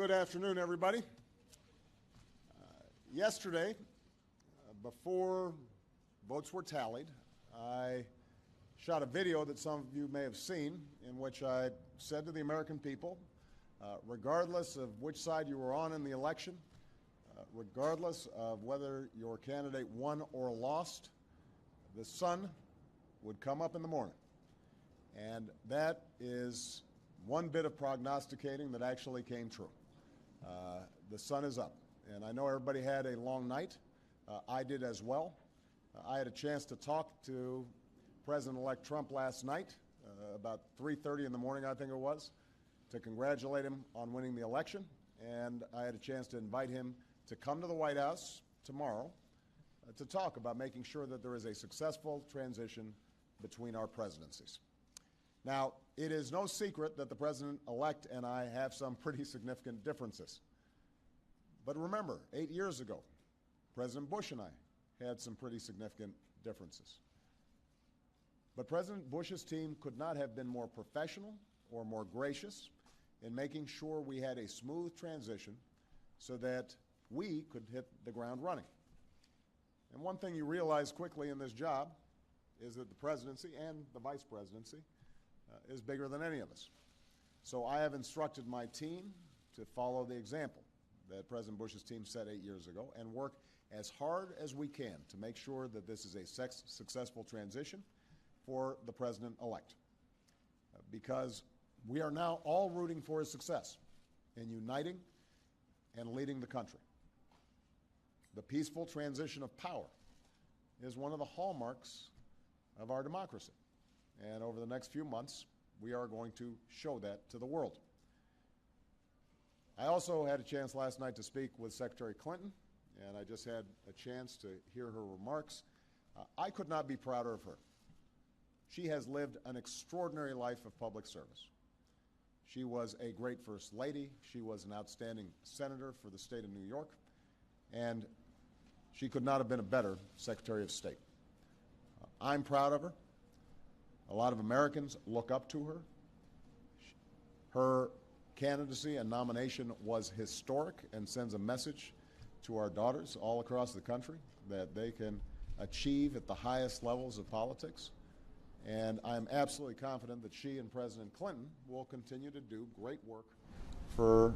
Good afternoon, everybody. Yesterday, before votes were tallied, I shot a video that some of you may have seen in which I said to the American people, regardless of which side you were on in the election, regardless of whether your candidate won or lost, the sun would come up in the morning. And that is one bit of prognosticating that actually came true. The sun is up. And I know everybody had a long night. I did as well. I had a chance to talk to President-elect Trump last night, about 3:30 in the morning, I think it was, to congratulate him on winning the election. And I had a chance to invite him to come to the White House tomorrow to talk about making sure that there is a successful transition between our presidencies. Now, it is no secret that the President-elect and I have some pretty significant differences. But remember, 8 years ago, President Bush and I had some pretty significant differences. But President Bush's team could not have been more professional or more gracious in making sure we had a smooth transition so that we could hit the ground running. And one thing you realize quickly in this job is that the presidency and the vice presidency is bigger than any of us. So I have instructed my team to follow the example that President Bush's team set 8 years ago and work as hard as we can to make sure that this is a successful transition for the President-elect. Because we are now all rooting for his success in uniting and leading the country. The peaceful transition of power is one of the hallmarks of our democracy. And over the next few months, we are going to show that to the world. I also had a chance last night to speak with Secretary Clinton, and I just had a chance to hear her remarks. I could not be prouder of her. She has lived an extraordinary life of public service. She was a great First Lady. She was an outstanding senator for the state of New York, and she could not have been a better Secretary of State. I'm proud of her. A lot of Americans look up to her. Her candidacy and nomination was historic and sends a message to our daughters all across the country that they can achieve at the highest levels of politics. And I'm absolutely confident that she and President Clinton will continue to do great work for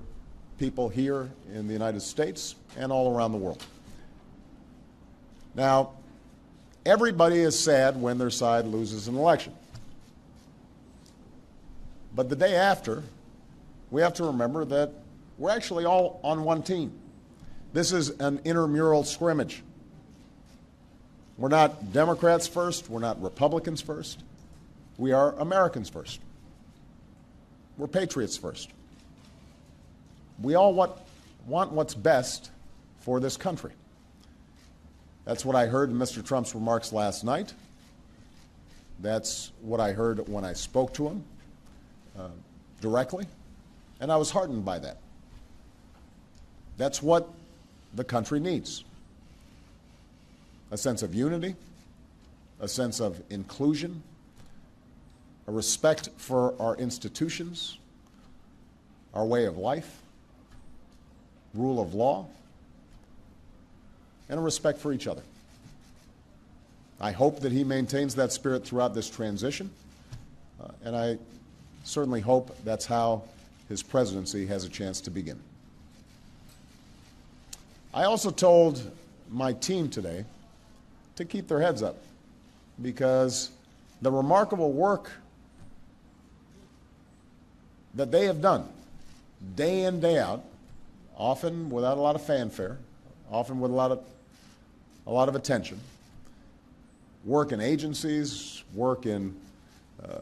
people here in the United States and all around the world. Now, everybody is sad when their side loses an election. But the day after, we have to remember that we're actually all on one team. This is an intramural scrimmage. We're not Democrats first. We're not Republicans first. We are Americans first. We're patriots first. We all want what's best for this country. That's what I heard in Mr. Trump's remarks last night. That's what I heard when I spoke to him directly, and I was heartened by that. That's what the country needs. A sense of unity, a sense of inclusion, a respect for our institutions, our way of life, rule of law, and a respect for each other. I hope that he maintains that spirit throughout this transition, and I certainly hope that's how his presidency has a chance to begin. I also told my team today to keep their heads up because the remarkable work that they have done day in, day out, often without a lot of fanfare, often with a lot of attention, work in agencies, work in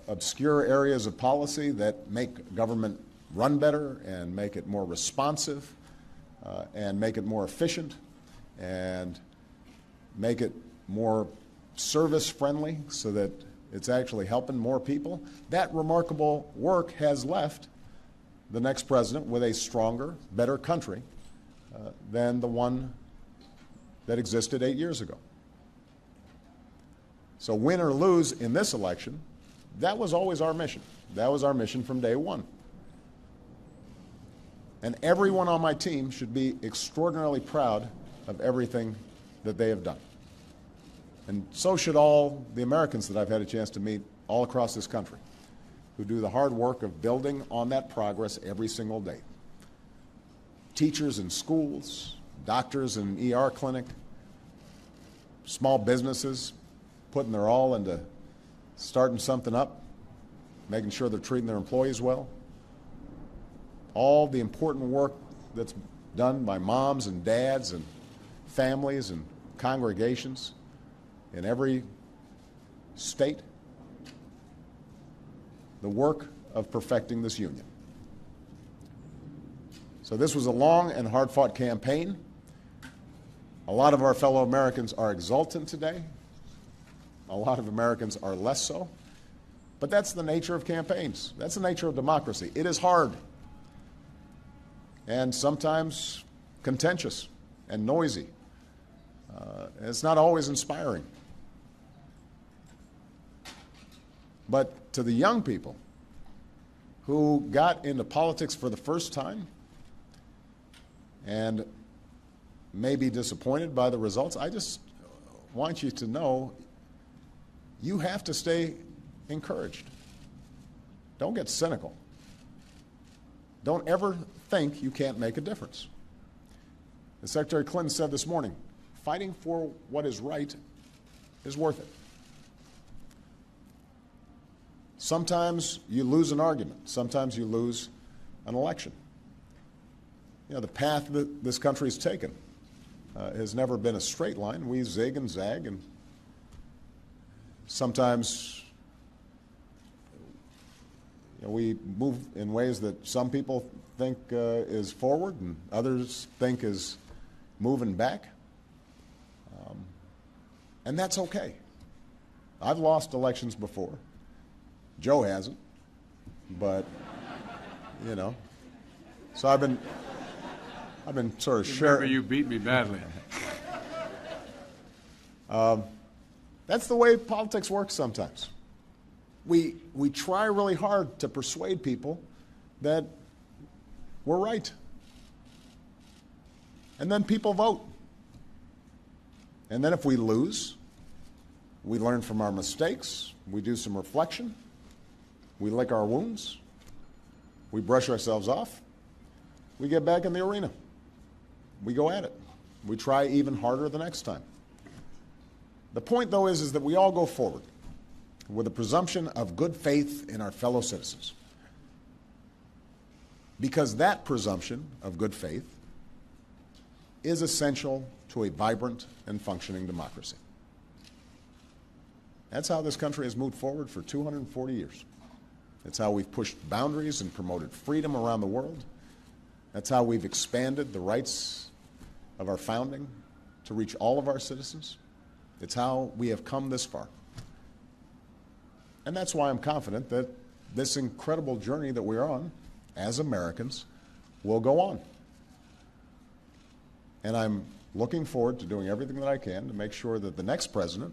obscure areas of policy that make government run better and make it more responsive and make it more efficient and make it more service-friendly so that it's actually helping more people. That remarkable work has left the next president with a stronger, better country than the one that existed 8 years ago. So win or lose in this election, that was always our mission. That was our mission from day one. And everyone on my team should be extraordinarily proud of everything that they have done. And so should all the Americans that I've had a chance to meet all across this country, who do the hard work of building on that progress every single day. Teachers in schools, doctors in an ER clinic, small businesses putting their all into starting something up, making sure they're treating their employees well. All the important work that's done by moms and dads and families and congregations in every state. The work of perfecting this union. So this was a long and hard-fought campaign. A lot of our fellow Americans are exultant today. A lot of Americans are less so. But that's the nature of campaigns. That's the nature of democracy. It is hard and sometimes contentious and noisy. It's not always inspiring. But to the young people who got into politics for the first time and may be disappointed by the results, I just want you to know you have to stay encouraged. Don't get cynical. Don't ever think you can't make a difference. As Secretary Clinton said this morning, fighting for what is right is worth it. Sometimes you lose an argument. Sometimes you lose an election. You know, the path that this country has taken has never been a straight line. We zig and zag, and sometimes we move in ways that some people think is forward and others think is moving back. And that's okay. I've lost elections before. Joe hasn't, but you know. So I've been sort of sharing. Remember, you beat me badly. That's the way politics works sometimes. We try really hard to persuade people that we're right. And then people vote. And then if we lose, we learn from our mistakes, we do some reflection, we lick our wounds, we brush ourselves off, we get back in the arena. We go at it. We try even harder the next time. The point, though, is that we all go forward with a presumption of good faith in our fellow citizens. Because that presumption of good faith is essential to a vibrant and functioning democracy. That's how this country has moved forward for 240 years. It's how we've pushed boundaries and promoted freedom around the world. That's how we've expanded the rights of our founding to reach all of our citizens. It's how we have come this far. And that's why I'm confident that this incredible journey that we're on as Americans will go on. And I'm looking forward to doing everything that I can to make sure that the next president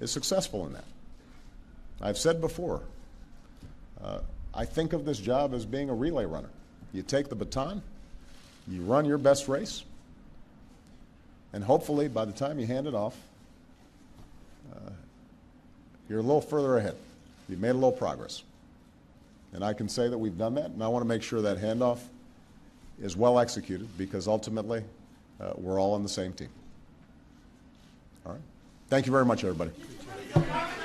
is successful in that. I've said before, I think of this job as being a relay runner. You take the baton, you run your best race, and hopefully by the time you hand it off, you're a little further ahead. You've made a little progress. And I can say that we've done that, and I want to make sure that handoff is well executed because ultimately we're all on the same team. All right? Thank you very much, everybody. Thank you.